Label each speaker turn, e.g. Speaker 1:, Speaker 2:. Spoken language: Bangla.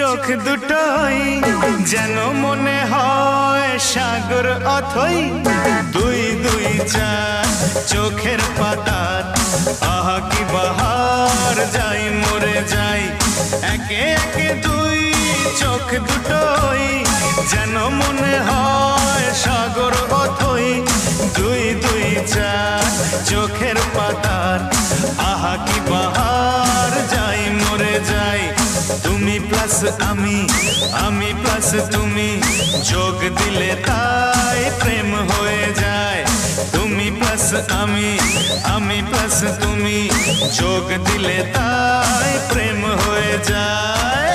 Speaker 1: চোখ দুটোই যেন মনে হয় সাগর অথই দুই দুই চার চোখের পাতার আহা কি বাহার যাই মরে যাই একে একে দুই চোখ দুটোই যেন মনে হয় সাগর অথই দুই দুই চার চোখের পাতার আহা কি বাহার যাই মরে যাই তুমি প্লাস আমি প্লাস তুমি যোগ দিলে তাই প্রেম হয়ে যায় তুমি প্লাস আমি প্লাস তুমি যোগ দিলে তাই প্রেম হয়ে যায়